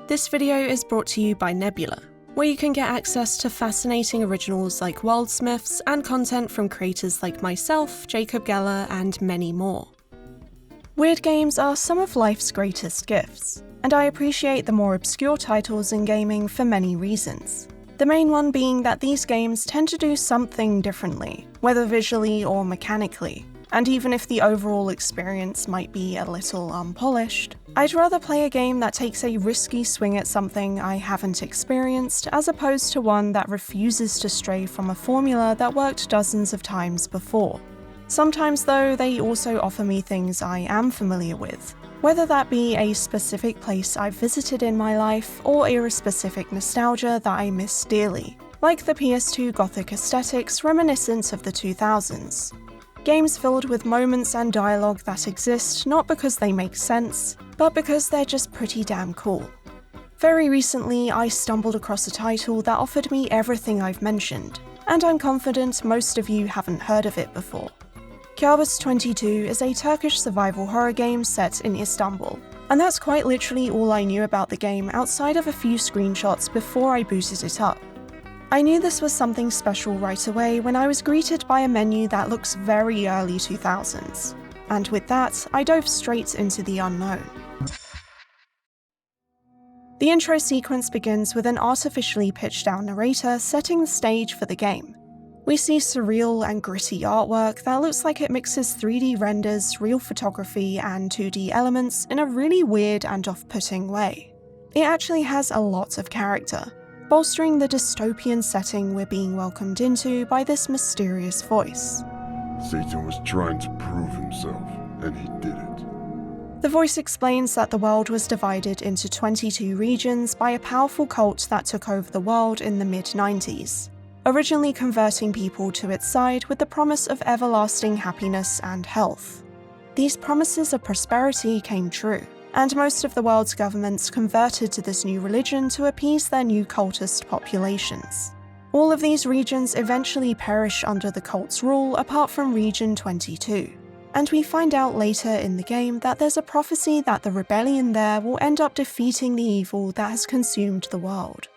This video is brought to you by Nebula, where you can get access to fascinating originals like Worldsmiths and content from creators like myself, Jacob Geller, and many more. Weird games are some of life's greatest gifts, and I appreciate the more obscure titles in gaming for many reasons. The main one being that these games tend to do something differently, whether visually or mechanically, and even if the overall experience might be a little unpolished, I'd rather play a game that takes a risky swing at something I haven't experienced as opposed to one that refuses to stray from a formula that worked dozens of times before. Sometimes though, they also offer me things I am familiar with, whether that be a specific place I've visited in my life or a specific nostalgia that I miss dearly, like the PS2 Gothic aesthetics reminiscent of the 2000s. Games filled with moments and dialogue that exist not because they make sense, but because they're just pretty damn cool. Very recently, I stumbled across a title that offered me everything I've mentioned, and I'm confident most of you haven't heard of it before. Kabus 22 is a Turkish survival horror game set in Istanbul, and that's quite literally all I knew about the game outside of a few screenshots before I booted it up. I knew this was something special right away when I was greeted by a menu that looks very early 2000s, and with that, I dove straight into the unknown. The intro sequence begins with an artificially pitched down narrator setting the stage for the game. We see surreal and gritty artwork that looks like it mixes 3D renders, real photography, and 2D elements in a really weird and off-putting way. It actually has a lot of character, bolstering the dystopian setting we're being welcomed into by this mysterious voice. Satan was trying to prove himself, and he did it. The voice explains that the world was divided into 22 regions by a powerful cult that took over the world in the mid-90s. Originally converting people to its side with the promise of everlasting happiness and health. These promises of prosperity came true, and most of the world's governments converted to this new religion to appease their new cultist populations. All of these regions eventually perish under the cult's rule apart from Region 22, and we find out later in the game that there's a prophecy that the rebellion there will end up defeating the evil that has consumed the world.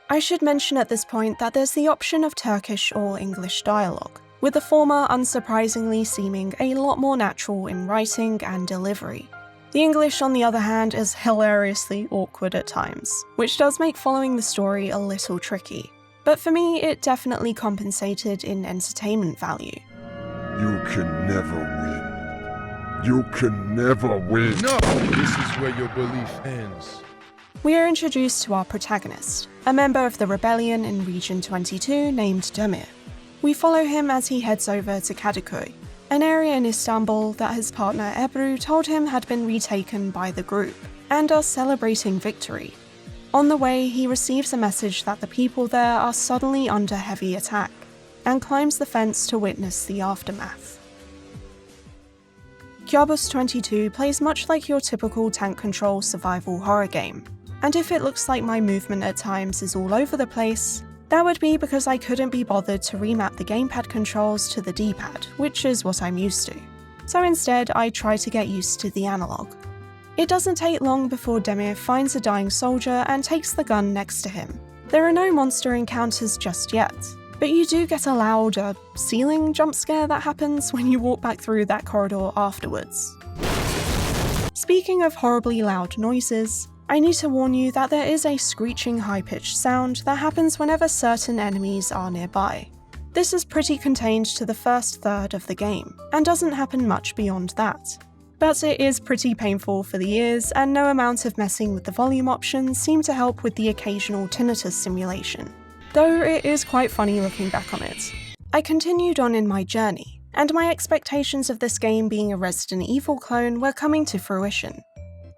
I should mention at this point that there's the option of Turkish or English dialogue, with the former unsurprisingly seeming a lot more natural in writing and delivery. The English, on the other hand, is hilariously awkward at times, which does make following the story a little tricky. But for me, it definitely compensated in entertainment value. You can never win. You can never win. No! This is where your belief ends. We are introduced to our protagonist, a member of the rebellion in Region 22 named Demir. We follow him as he heads over to Kadıköy, an area in Istanbul that his partner Ebru told him had been retaken by the group, and are celebrating victory. On the way, he receives a message that the people there are suddenly under heavy attack, and climbs the fence to witness the aftermath. Kabus 22 plays much like your typical tank control survival horror game, and if it looks like my movement at times is all over the place, that would be because I couldn't be bothered to remap the gamepad controls to the D-pad, which is what I'm used to. So instead, I try to get used to the analog. It doesn't take long before Demir finds a dying soldier and takes the gun next to him. There are no monster encounters just yet, but you do get a loud ceiling jump scare that happens when you walk back through that corridor afterwards. Speaking of horribly loud noises, I need to warn you that there is a screeching high-pitched sound that happens whenever certain enemies are nearby. This is pretty contained to the first third of the game, and doesn't happen much beyond that. But it is pretty painful for the ears, and no amount of messing with the volume options seem to help with the occasional tinnitus simulation, though it is quite funny looking back on it. I continued on in my journey, and my expectations of this game being a Resident Evil clone were coming to fruition.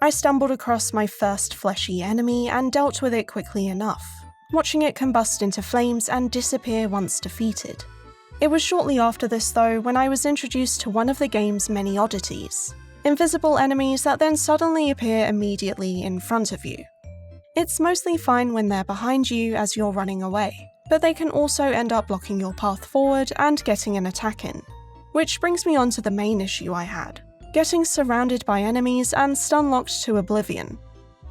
I stumbled across my first fleshy enemy and dealt with it quickly enough, watching it combust into flames and disappear once defeated. It was shortly after this though when I was introduced to one of the game's many oddities, invisible enemies that then suddenly appear immediately in front of you. It's mostly fine when they're behind you as you're running away, but they can also end up blocking your path forward and getting an attack in. Which brings me on to the main issue I had, getting surrounded by enemies and stun-locked to oblivion.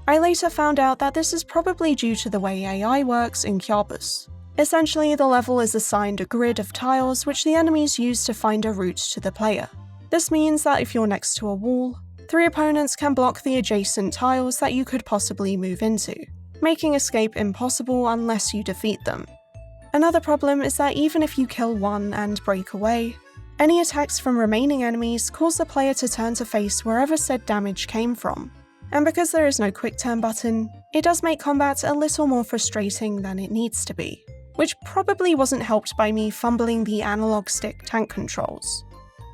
I later found out that this is probably due to the way AI works in Kabus. Essentially, the level is assigned a grid of tiles which the enemies use to find a route to the player. This means that if you're next to a wall, 3 opponents can block the adjacent tiles that you could possibly move into, making escape impossible unless you defeat them. Another problem is that even if you kill one and break away, any attacks from remaining enemies cause the player to turn to face wherever said damage came from. And because there is no quick turn button, it does make combat a little more frustrating than it needs to be, which probably wasn't helped by me fumbling the analog stick tank controls.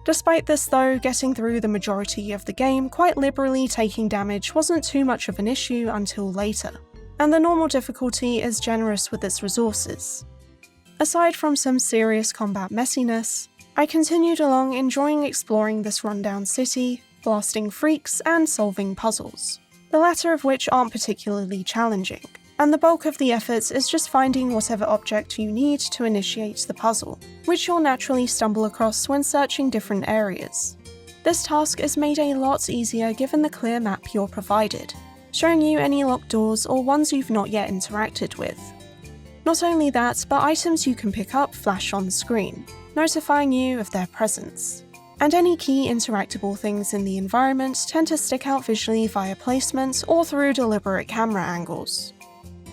Despite this though, getting through the majority of the game quite liberally taking damage wasn't too much of an issue until later, and the normal difficulty is generous with its resources. Aside from some serious combat messiness, I continued along enjoying exploring this rundown city, blasting freaks and solving puzzles, the latter of which aren't particularly challenging, and the bulk of the effort is just finding whatever object you need to initiate the puzzle, which you'll naturally stumble across when searching different areas. This task is made a lot easier given the clear map you're provided, showing you any locked doors or ones you've not yet interacted with. Not only that, but items you can pick up flash on screen, notifying you of their presence. And any key interactable things in the environment tend to stick out visually via placement or through deliberate camera angles.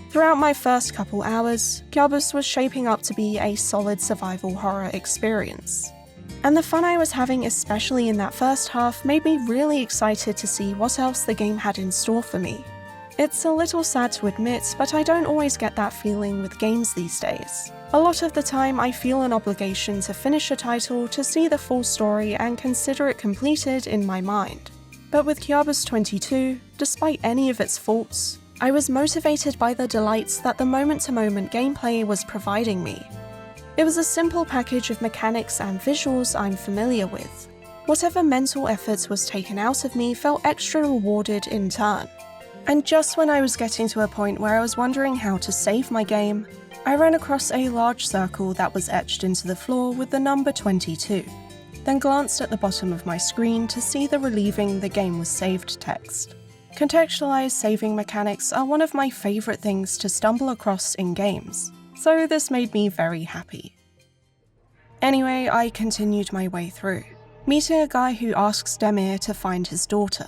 Throughout my first couple hours, Kabus was shaping up to be a solid survival horror experience. And the fun I was having especially in that first half made me really excited to see what else the game had in store for me. It's a little sad to admit, but I don't always get that feeling with games these days. A lot of the time I feel an obligation to finish a title to see the full story and consider it completed in my mind. But with Kabus 22, despite any of its faults, I was motivated by the delights that the moment-to-moment gameplay was providing me. It was a simple package of mechanics and visuals I'm familiar with. Whatever mental effort was taken out of me felt extra rewarded in turn. And just when I was getting to a point where I was wondering how to save my game, I ran across a large circle that was etched into the floor with the number 22, then glanced at the bottom of my screen to see the relieving the game was saved text. Contextualized saving mechanics are one of my favourite things to stumble across in games, so this made me very happy. Anyway, I continued my way through, meeting a guy who asks Demir to find his daughter.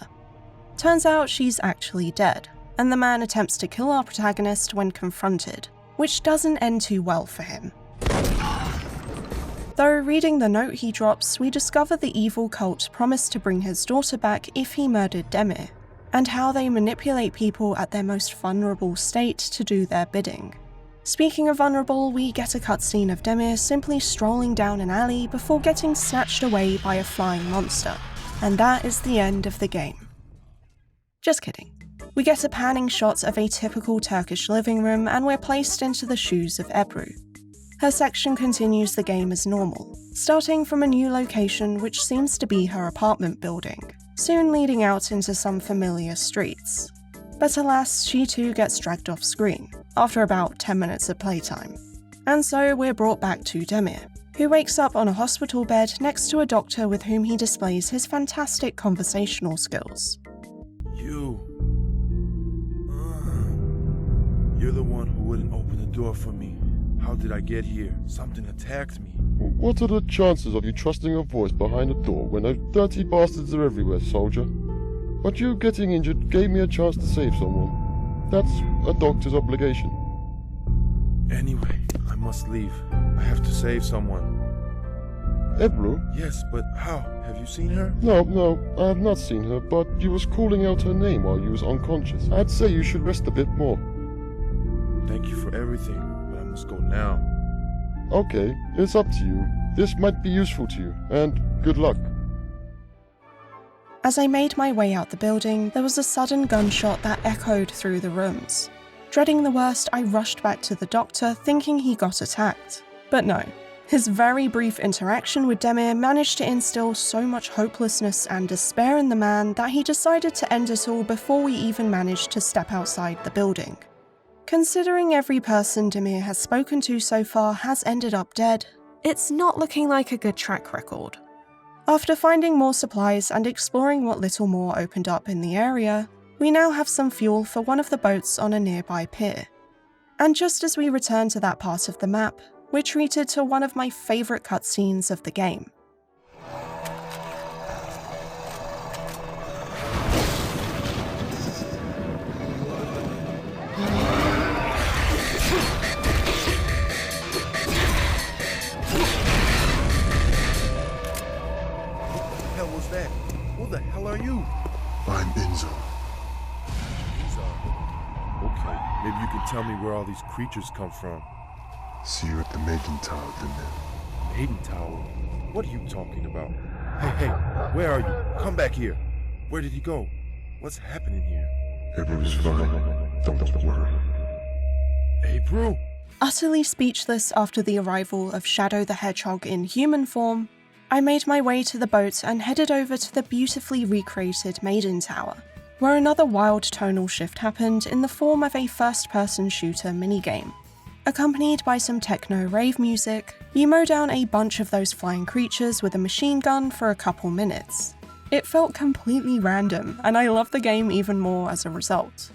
Turns out she's actually dead, and the man attempts to kill our protagonist when confronted, which doesn't end too well for him. Though reading the note he drops, we discover the evil cult promised to bring his daughter back if he murdered Demir, and how they manipulate people at their most vulnerable state to do their bidding. Speaking of vulnerable, we get a cutscene of Demir simply strolling down an alley before getting snatched away by a flying monster, and that is the end of the game. Just kidding. We get a panning shot of a typical Turkish living room and we're placed into the shoes of Ebru. Her section continues the game as normal, starting from a new location which seems to be her apartment building, soon leading out into some familiar streets. But alas, she too gets dragged off screen, after about 10 minutes of playtime. And so we're brought back to Demir, who wakes up on a hospital bed next to a doctor with whom he displays his fantastic conversational skills. You're the one who wouldn't open the door for me. How did I get here? Something attacked me. What are the chances of you trusting a voice behind a door when those dirty bastards are everywhere, soldier? But you getting injured gave me a chance to save someone. That's a doctor's obligation. Anyway, I must leave. I have to save someone. Ebru? Yes, but how? Have you seen her? No, I have not seen her, but you was calling out her name while you was unconscious. I'd say you should rest a bit more. Thank you for everything, but I must go now. Okay, it's up to you. This might be useful to you, and good luck. As I made my way out the building, there was a sudden gunshot that echoed through the rooms. Dreading the worst, I rushed back to the doctor, thinking he got attacked. But no. His very brief interaction with Demir managed to instill so much hopelessness and despair in the man that he decided to end it all before we even managed to step outside the building. Considering every person Demir has spoken to so far has ended up dead, it's not looking like a good track record. After finding more supplies and exploring what little more opened up in the area, we now have some fuel for one of the boats on a nearby pier. And just as we return to that part of the map, we're treated to one of my favourite cutscenes of the game. Who the hell are you? I'm Enzo. Okay, maybe you can tell me where all these creatures come from. See you at the Maiden Tower, then. Maiden Tower? What are you talking about? Hey, where are you? Come back here. Where did he go? What's happening here? Everyone's fine. Don't worry. Hey, bro! Utterly speechless after the arrival of Shadow the Hedgehog in human form, I made my way to the boat and headed over to the beautifully recreated Maiden Tower, where another wild tonal shift happened in the form of a first-person shooter minigame. Accompanied by some techno-rave music, you mow down a bunch of those flying creatures with a machine gun for a couple minutes. It felt completely random, and I love the game even more as a result.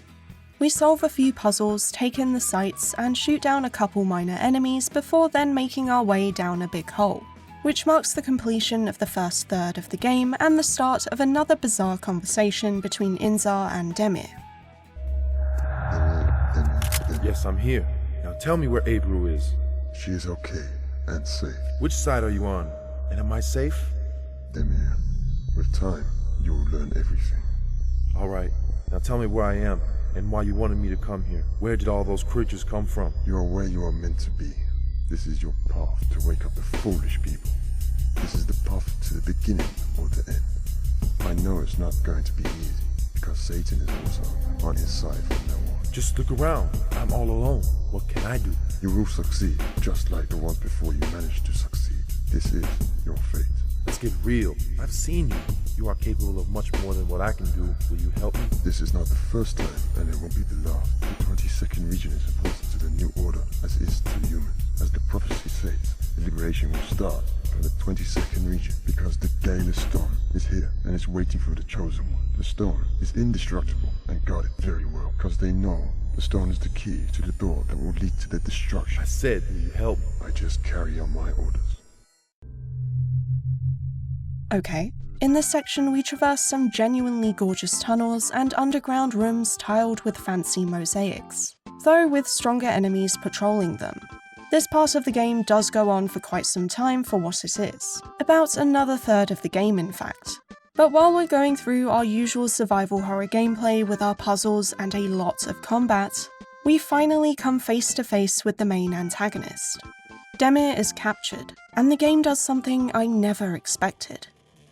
We solve a few puzzles, take in the sights, and shoot down a couple minor enemies before then making our way down a big hole, which marks the completion of the first third of the game and the start of another bizarre conversation between Inzar and Demir. Yes, I'm here. Now tell me where Ebru is. She is okay and safe. Which side are you on? And am I safe? Demir, with time, you'll learn everything. Alright, now tell me where I am and why you wanted me to come here. Where did all those creatures come from? You are where you are meant to be. This is your path to wake up the foolish people. This is the path to the beginning or the end. I know it's not going to be easy, because Satan is also on his side from now on. Just look around. I'm all alone. What can I do? You will succeed, just like the ones before you managed to succeed. This is your fate. Let's get real. I've seen you. You are capable of much more than what I can do. Will you help me? This is not the first time, and it won't be the last. The 22nd region is important to the New Order, as it is to the humans. As the prophecy says, the liberation will start from the 22nd region, because the Gaelus Stone is here, and is waiting for the Chosen One. The stone is indestructible, and guarded very well, because they know the stone is the key to the door that will lead to their destruction. I said, will you help? I just carry on my orders. Okay. In this section, we traverse some genuinely gorgeous tunnels and underground rooms tiled with fancy mosaics, though with stronger enemies patrolling them. This part of the game does go on for quite some time for what it is, about another third of the game in fact. But while we're going through our usual survival horror gameplay with our puzzles and a lot of combat, we finally come face to face with the main antagonist. Demir is captured, and the game does something I never expected.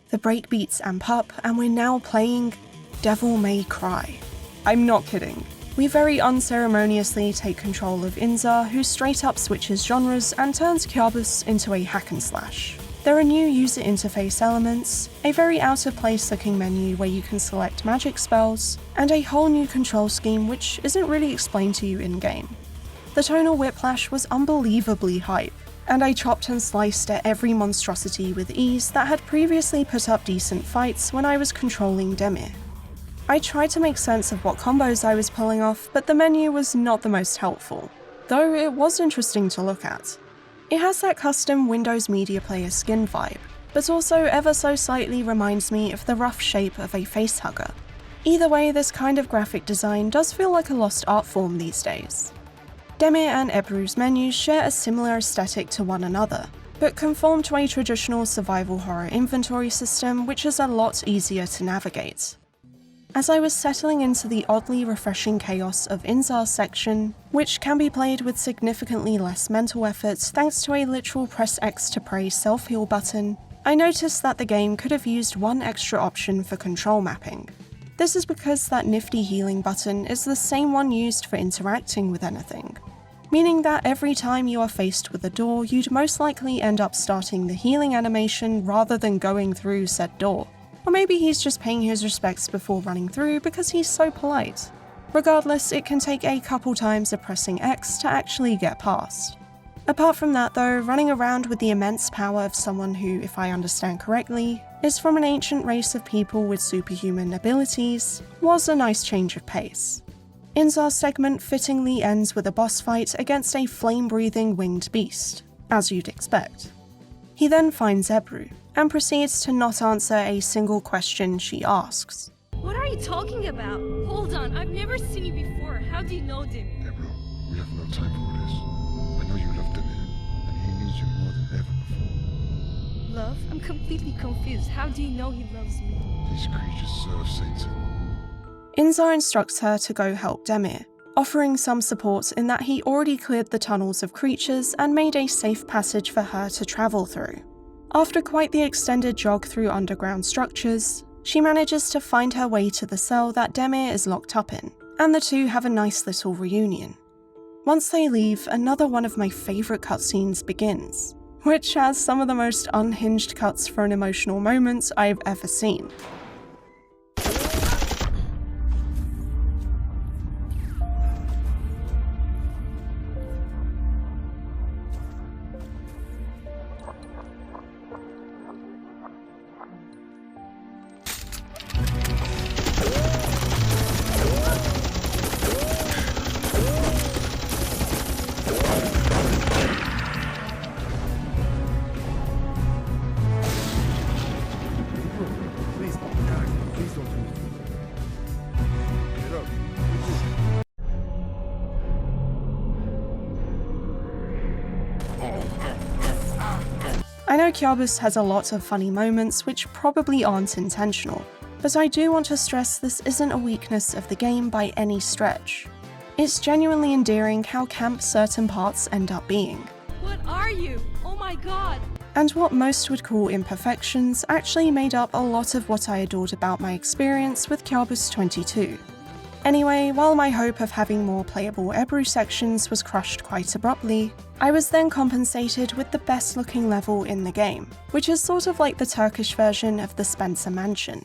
The breakbeats amp up, and we're now playing Devil May Cry. I'm not kidding. We very unceremoniously take control of Inzar, who straight up switches genres and turns Kabus into a hack and slash. There are new user interface elements, a very out of place looking menu where you can select magic spells, and a whole new control scheme which isn't really explained to you in-game. The tonal whiplash was unbelievably hype, and I chopped and sliced at every monstrosity with ease that had previously put up decent fights when I was controlling Demir. I tried to make sense of what combos I was pulling off, but the menu was not the most helpful, though it was interesting to look at. It has that custom Windows Media Player skin vibe, but also ever so slightly reminds me of the rough shape of a facehugger. Either way, this kind of graphic design does feel like a lost art form these days. Demir and Ebru's menus share a similar aesthetic to one another, but conform to a traditional survival horror inventory system which is a lot easier to navigate. As I was settling into the oddly refreshing chaos of Inzar's section, which can be played with significantly less mental effort thanks to a literal press X to pray self-heal button, I noticed that the game could have used one extra option for control mapping. This is because that nifty healing button is the same one used for interacting with anything, meaning that every time you are faced with a door, you'd most likely end up starting the healing animation rather than going through said door. Or maybe he's just paying his respects before running through because he's so polite. Regardless, it can take a couple times of pressing X to actually get past. Apart from that though, running around with the immense power of someone who, if I understand correctly, is from an ancient race of people with superhuman abilities was a nice change of pace. Inzar's segment fittingly ends with a boss fight against a flame-breathing winged beast, as you'd expect. He then finds Ebru, and proceeds to not answer a single question she asks. What are you talking about? Hold on, I've never seen you before. How do you know Demi? Ebro, we have no time for this. I know you love Demir, and he needs you more than ever before. Love? I'm completely confused. How do you know he loves me? These creatures serve Satan. Inzar instructs her to go help Demir, offering some support in that he already cleared the tunnels of creatures and made a safe passage for her to travel through. After quite the extended jog through underground structures, she manages to find her way to the cell that Demir is locked up in, and the two have a nice little reunion. Once they leave, another one of my favourite cutscenes begins, which has some of the most unhinged cuts for an emotional moment I've ever seen. Please, God, please don't do this. Get up. I know Kabus has a lot of funny moments which probably aren't intentional, but I do want to stress this isn't a weakness of the game by any stretch. It's genuinely endearing how camp certain parts end up being. What are you? Oh my god! And what most would call imperfections actually made up a lot of what I adored about my experience with Kabus 22. Anyway, while my hope of having more playable Ebru sections was crushed quite abruptly, I was then compensated with the best looking level in the game, which is sort of like the Turkish version of the Spencer Mansion.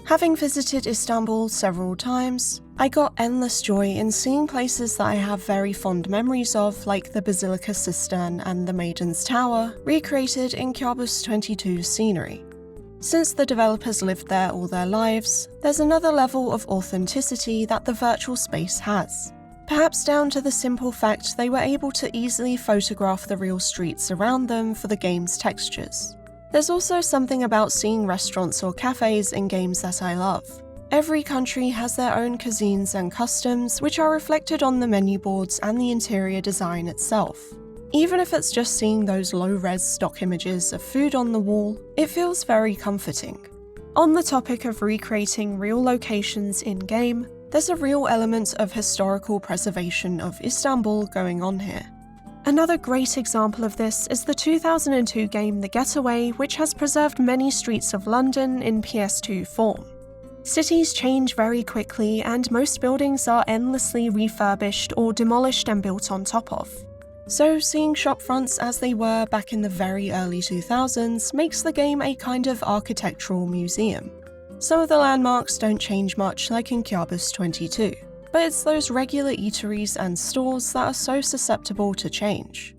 Having visited Istanbul several times, I got endless joy in seeing places that I have very fond memories of, like the Basilica Cistern and the Maiden's Tower, recreated in Kabus 22's scenery. Since the developers lived there all their lives, there's another level of authenticity that the virtual space has. Perhaps down to the simple fact they were able to easily photograph the real streets around them for the game's textures. There's also something about seeing restaurants or cafes in games that I love. Every country has their own cuisines and customs, which are reflected on the menu boards and the interior design itself. Even if it's just seeing those low-res stock images of food on the wall, it feels very comforting. On the topic of recreating real locations in-game, there's a real element of historical preservation of Istanbul going on here. Another great example of this is the 2002 game The Getaway, which has preserved many streets of London in PS2 form. Cities change very quickly, and most buildings are endlessly refurbished or demolished and built on top of. So seeing shopfronts as they were back in the very early 2000s makes the game a kind of architectural museum. Some of the landmarks don't change much like in Kabus 22, but it's those regular eateries and stores that are so susceptible to change.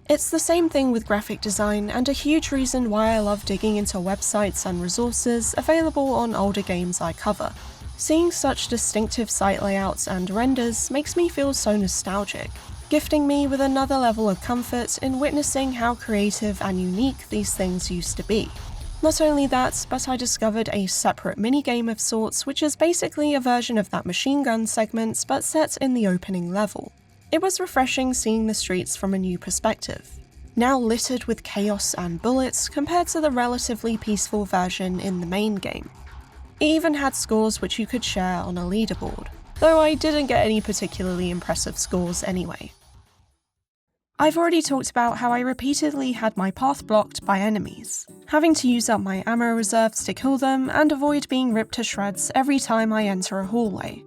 It's the same thing with graphic design, and a huge reason why I love digging into websites and resources available on older games I cover. Seeing such distinctive site layouts and renders makes me feel so nostalgic, gifting me with another level of comfort in witnessing how creative and unique these things used to be. Not only that, but I discovered a separate minigame of sorts, which is basically a version of that machine gun segment but set in the opening level. It was refreshing seeing the streets from a new perspective, now littered with chaos and bullets compared to the relatively peaceful version in the main game. It even had scores which you could share on a leaderboard, though I didn't get any particularly impressive scores anyway. I've already talked about how I repeatedly had my path blocked by enemies, having to use up my ammo reserves to kill them and avoid being ripped to shreds every time I enter a hallway.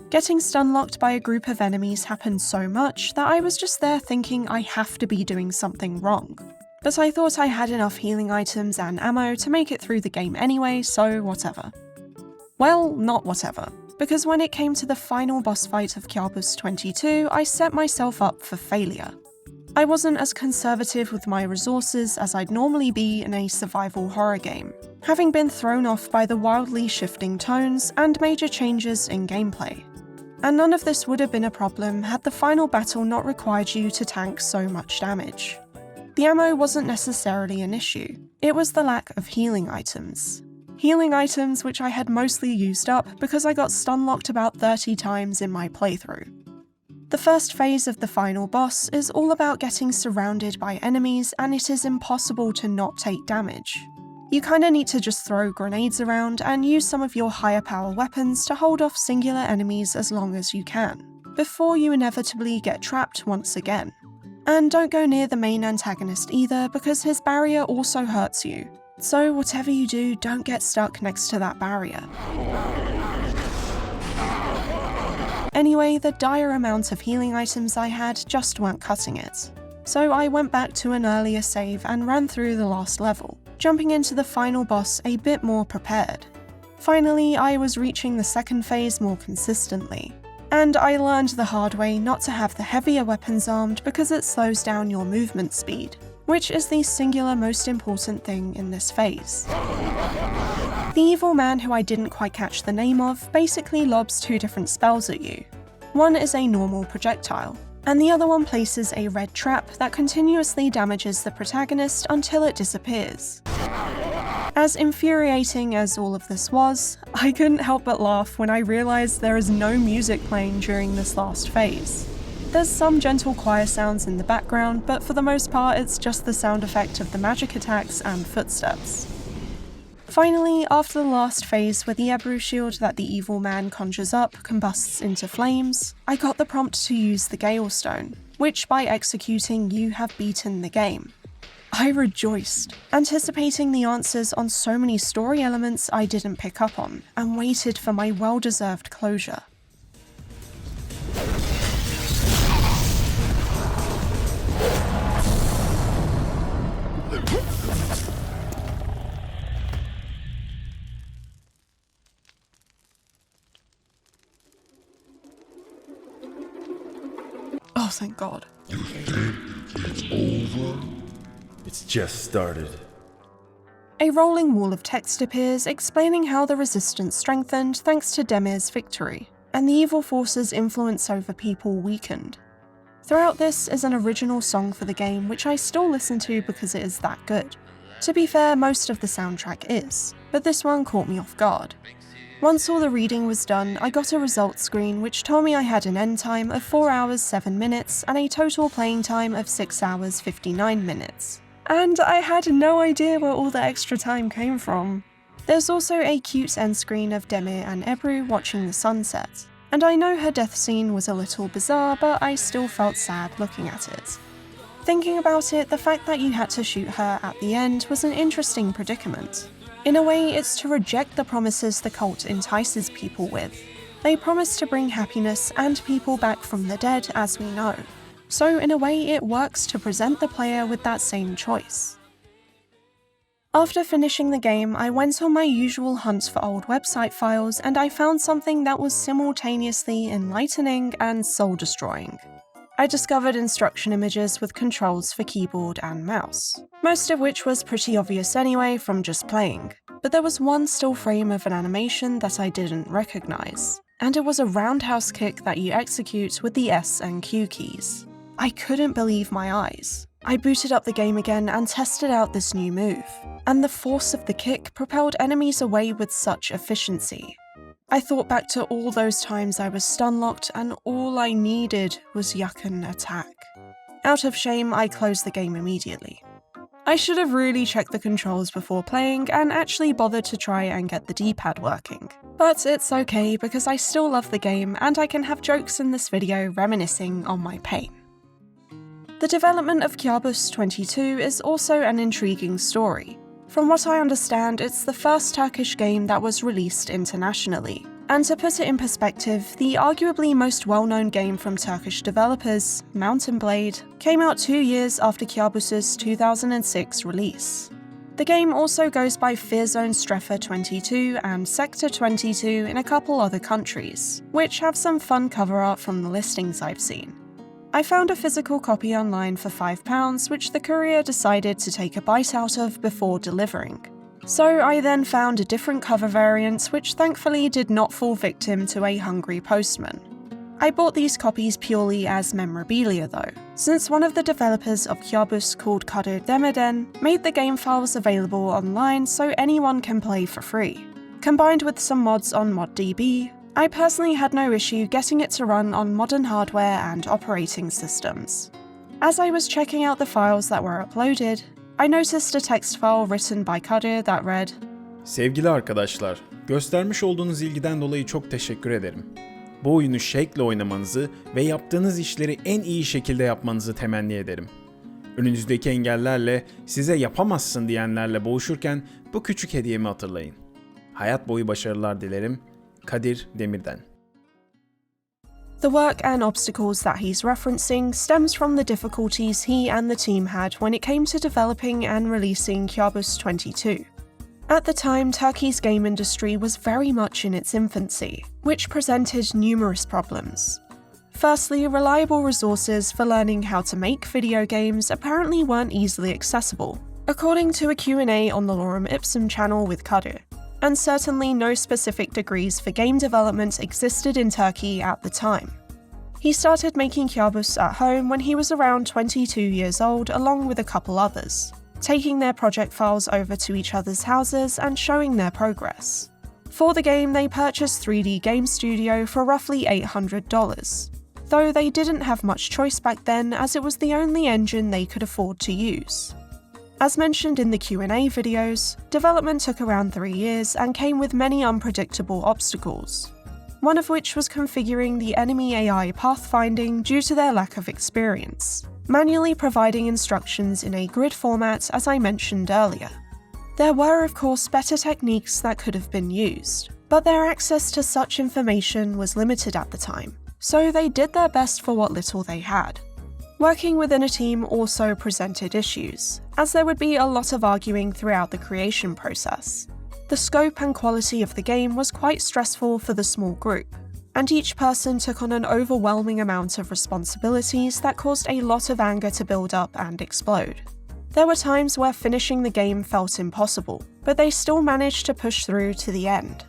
Getting stun-locked by a group of enemies happened so much that I was just there thinking I have to be doing something wrong. But I thought I had enough healing items and ammo to make it through the game anyway, so whatever. Well, not whatever. because when it came to the final boss fight of Kabus 22, I set myself up for failure. I wasn't as conservative with my resources as I'd normally be in a survival horror game, having been thrown off by the wildly shifting tones and major changes in gameplay. And none of this would have been a problem had the final battle not required you to tank so much damage. The ammo wasn't necessarily an issue, it was the lack of healing items. Healing items which I had mostly used up because I got stun-locked about 30 times in my playthrough. The first phase of the final boss is all about getting surrounded by enemies, and it is impossible to not take damage. You kinda need to just throw grenades around and use some of your higher power weapons to hold off singular enemies as long as you can, before you inevitably get trapped once again. And don't go near the main antagonist either, because his barrier also hurts you. So whatever you do, don't get stuck next to that barrier. Anyway, the dire amount of healing items I had just weren't cutting it. So I went back to an earlier save and ran through the last level, jumping into the final boss a bit more prepared. Finally, I was reaching the second phase more consistently, and I learned the hard way not to have the heavier weapons armed because it slows down your movement speed, which is the singular most important thing in this phase. The evil man, who I didn't quite catch the name of, basically lobs two different spells at you. One is a normal projectile, and the other one places a red trap that continuously damages the protagonist until it disappears. As infuriating as all of this was, I couldn't help but laugh when I realised there is no music playing during this last phase. There's some gentle choir sounds in the background, but for the most part it's just the sound effect of the magic attacks and footsteps. Finally, after the last phase where the Ebru shield that the evil man conjures up combusts into flames, I got the prompt to use the Gale Stone, which by executing you have beaten the game. I rejoiced, anticipating the answers on so many story elements I didn't pick up on, and waited for my well-deserved closure. Oh, thank God. You think it's over? It's just started. A rolling wall of text appears explaining how the resistance strengthened thanks to Demir's victory, and the evil force's influence over people weakened. Throughout this is an original song for the game which I still listen to because it is that good. To be fair, most of the soundtrack is, but this one caught me off guard. Once all the reading was done, I got a results screen which told me I had an end time of 4 hours 7 minutes and a total playing time of 6 hours 59 minutes. And I had no idea where all the extra time came from. There's also a cute end screen of Demir and Ebru watching the sunset, and I know her death scene was a little bizarre, but I still felt sad looking at it. Thinking about it, the fact that you had to shoot her at the end was an interesting predicament. In a way, it's to reject the promises the cult entices people with. They promise to bring happiness and people back from the dead, as we know. So in a way, it works to present the player with that same choice. After finishing the game, I went on my usual hunt for old website files, and I found something that was simultaneously enlightening and soul-destroying. I discovered instruction images with controls for keyboard and mouse, most of which was pretty obvious anyway from just playing, but there was one still frame of an animation that I didn't recognize, and it was a roundhouse kick that you execute with the S and Q keys. I couldn't believe my eyes. I booted up the game again and tested out this new move, and the force of the kick propelled enemies away with such efficiency. I thought back to all those times I was stun-locked and all I needed was Yuccan attack. Out of shame, I closed the game immediately. I should have really checked the controls before playing and actually bothered to try and get the D-pad working. But it's okay because I still love the game and I can have jokes in this video reminiscing on my pain. The development of Kabus 22 is also an intriguing story. From what I understand, it's the first Turkish game that was released internationally. And to put it in perspective, the arguably most well-known game from Turkish developers, Mount & Blade, came out 2 years after Kabus's 2006 release. The game also goes by Fear Zone Strefa 22 and Sector 22 in a couple other countries, which have some fun cover art from the listings I've seen. I found a physical copy online for £5, which the courier decided to take a bite out of before delivering. So I then found a different cover variant, which thankfully did not fall victim to a hungry postman. I bought these copies purely as memorabilia though, since one of the developers of Kabus called Kadir Demeden made the game files available online so anyone can play for free. Combined with some mods on ModDB, I personally had no issue getting it to run on modern hardware and operating systems. As I was checking out the files that were uploaded, I noticed a text file written by Kadir that read, Sevgili arkadaşlar, göstermiş olduğunuz ilgiden dolayı çok teşekkür ederim. Bu oyunu şevkle oynamanızı ve yaptığınız işleri en iyi şekilde yapmanızı temenni ederim. Önünüzdeki engellerle, size yapamazsın diyenlerle boğuşurken bu küçük hediyemi hatırlayın. Hayat boyu başarılar dilerim. Kadir Demir'den. The work and obstacles that he's referencing stems from the difficulties he and the team had when it came to developing and releasing Kabus 22. At the time, Turkey's game industry was very much in its infancy, which presented numerous problems. Firstly, reliable resources for learning how to make video games apparently weren't easily accessible, according to a Q&A on the Lorem Ipsum channel with Kadir, and certainly no specific degrees for game development existed in Turkey at the time. He started making Kabus at home when he was around 22 years old along with a couple others, taking their project files over to each other's houses and showing their progress. For the game, they purchased 3D Game Studio for roughly $800, though they didn't have much choice back then as it was the only engine they could afford to use. As mentioned in the Q&A videos, development took around 3 years and came with many unpredictable obstacles, one of which was configuring the enemy AI pathfinding due to their lack of experience, manually providing instructions in a grid format as I mentioned earlier. There were of course better techniques that could have been used, but their access to such information was limited at the time, so they did their best for what little they had. Working within a team also presented issues, as there would be a lot of arguing throughout the creation process. The scope and quality of the game was quite stressful for the small group, and each person took on an overwhelming amount of responsibilities that caused a lot of anger to build up and explode. There were times where finishing the game felt impossible, but they still managed to push through to the end.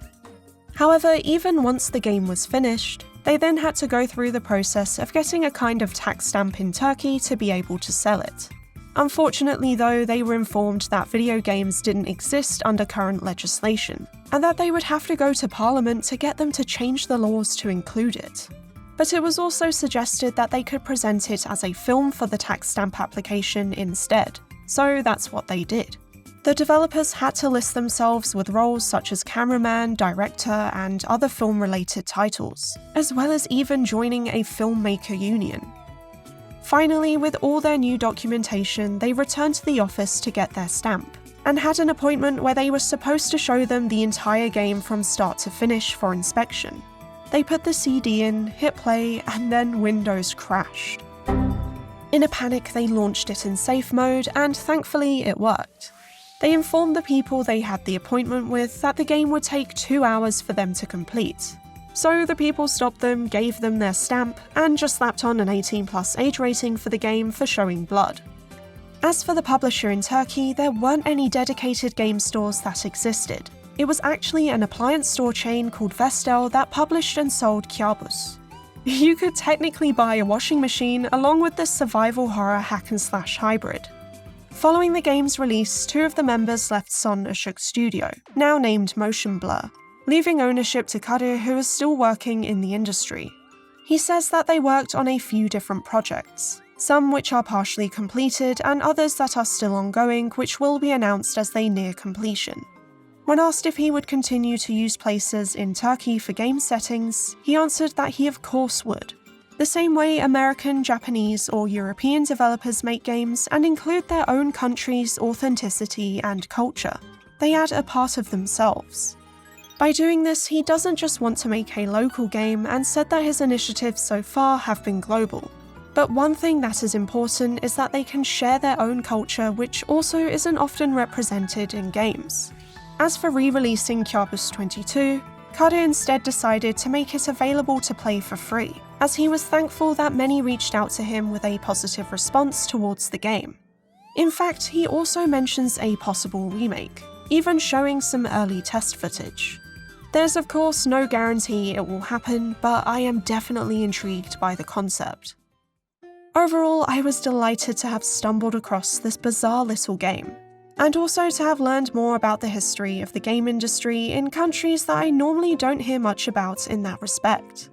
However, even once the game was finished, they then had to go through the process of getting a kind of tax stamp in Turkey to be able to sell it. Unfortunately though, they were informed that video games didn't exist under current legislation, and that they would have to go to Parliament to get them to change the laws to include it. But it was also suggested that they could present it as a film for the tax stamp application instead, so that's what they did. The developers had to list themselves with roles such as cameraman, director, and other film-related titles, as well as even joining a filmmaker union. Finally, with all their new documentation, they returned to the office to get their stamp, and had an appointment where they were supposed to show them the entire game from start to finish for inspection. They put the CD in, hit play, and then Windows crashed. In a panic, they launched it in safe mode, and thankfully it worked. They informed the people they had the appointment with that the game would take 2 hours for them to complete. So the people stopped them, gave them their stamp, and just slapped on an 18+ age rating for the game for showing blood. As for the publisher in Turkey, there weren't any dedicated game stores that existed. It was actually an appliance store chain called Vestel that published and sold Kabus. You could technically buy a washing machine along with this survival horror hack-and-slash hybrid. Following the game's release, 2 of the members left Son Işık Studio, now named Motion Blur, leaving ownership to Kadir, who is still working in the industry. He says that they worked on a few different projects, some which are partially completed and others that are still ongoing, which will be announced as they near completion. When asked if he would continue to use places in Turkey for game settings, he answered that he of course would. The same way American, Japanese, or European developers make games and include their own country's authenticity and culture. They add a part of themselves. By doing this, he doesn't just want to make a local game and said that his initiatives so far have been global. But one thing that is important is that they can share their own culture, which also isn't often represented in games. As for re-releasing Kabus 22, Kada instead decided to make it available to play for free, as he was thankful that many reached out to him with a positive response towards the game. In fact, he also mentions a possible remake, even showing some early test footage. There's of course no guarantee it will happen, but I am definitely intrigued by the concept. Overall, I was delighted to have stumbled across this bizarre little game, and also to have learned more about the history of the game industry in countries that I normally don't hear much about in that respect.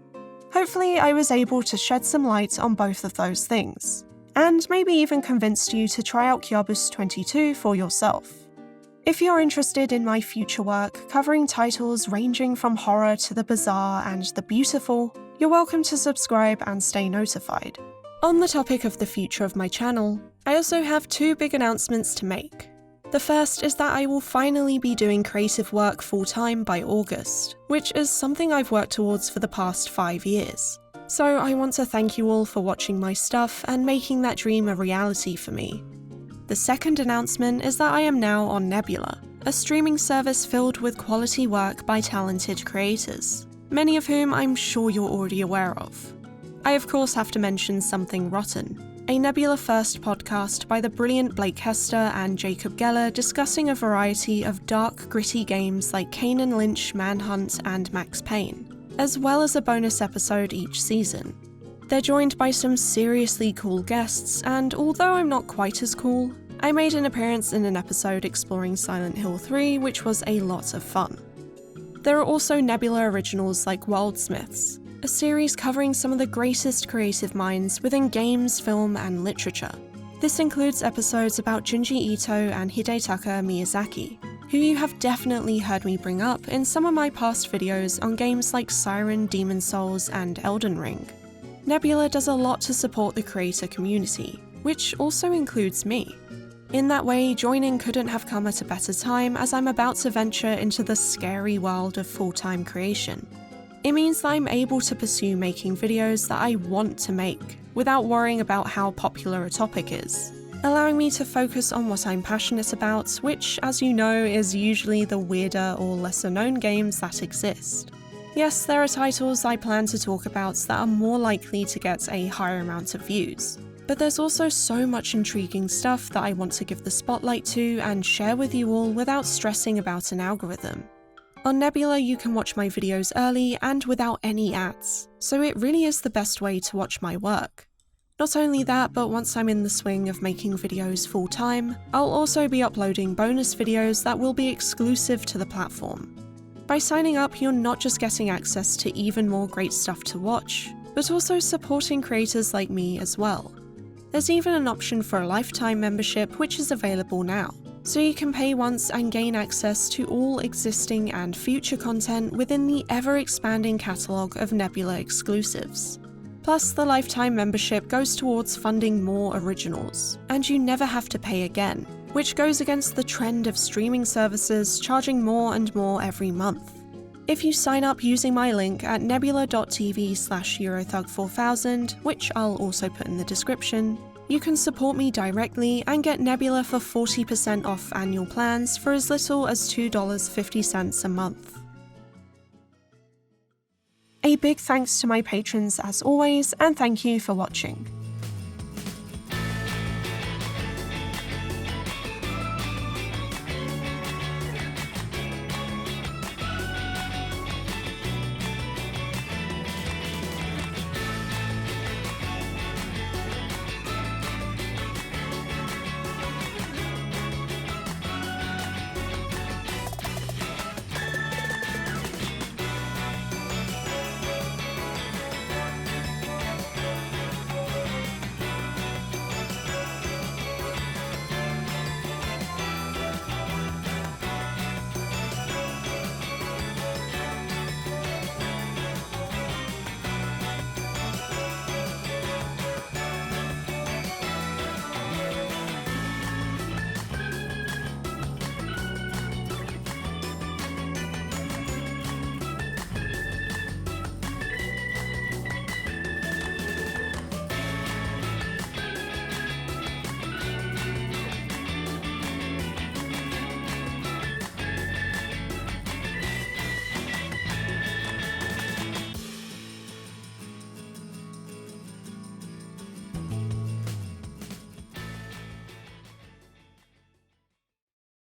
Hopefully, I was able to shed some light on both of those things, and maybe even convinced you to try out Kabus 22 for yourself. If you're interested in my future work covering titles ranging from horror to the bizarre and the beautiful, you're welcome to subscribe and stay notified. On the topic of the future of my channel, I also have two big announcements to make. The first is that I will finally be doing creative work full-time by August, which is something I've worked towards for the past 5 years. So I want to thank you all for watching my stuff and making that dream a reality for me. The second announcement is that I am now on Nebula, a streaming service filled with quality work by talented creators, many of whom I'm sure you're already aware of. I of course have to mention Something Rotten, a Nebula First podcast by the brilliant Blake Hester and Jacob Geller discussing a variety of dark, gritty games like Kane and Lynch, Manhunt, and Max Payne, as well as a bonus episode each season. They're joined by some seriously cool guests, and although I'm not quite as cool, I made an appearance in an episode exploring Silent Hill 3, which was a lot of fun. There are also Nebula originals like Worldsmiths, a series covering some of the greatest creative minds within games, film, and literature. This includes episodes about Junji Ito and Hidetaka Miyazaki, who you have definitely heard me bring up in some of my past videos on games like Siren, Demon's Souls, and Elden Ring. Nebula does a lot to support the creator community, which also includes me. In that way, joining couldn't have come at a better time, as I'm about to venture into the scary world of full-time creation. It means that I'm able to pursue making videos that I want to make, without worrying about how popular a topic is, allowing me to focus on what I'm passionate about, which, as you know, is usually the weirder or lesser-known games that exist. Yes, there are titles I plan to talk about that are more likely to get a higher amount of views, but there's also so much intriguing stuff that I want to give the spotlight to and share with you all without stressing about an algorithm. On Nebula, you can watch my videos early and without any ads, so it really is the best way to watch my work. Not only that, but once I'm in the swing of making videos full-time, I'll also be uploading bonus videos that will be exclusive to the platform. By signing up, you're not just getting access to even more great stuff to watch, but also supporting creators like me as well. There's even an option for a lifetime membership which is available now, so you can pay once and gain access to all existing and future content within the ever-expanding catalogue of Nebula exclusives. Plus, the lifetime membership goes towards funding more originals, and you never have to pay again, which goes against the trend of streaming services charging more and more every month. If you sign up using my link at nebula.tv/Eurothug4000, which I'll also put in the description, you can support me directly and get Nebula for 40% off annual plans for as little as $2.50 a month. A big thanks to my patrons as always, and thank you for watching.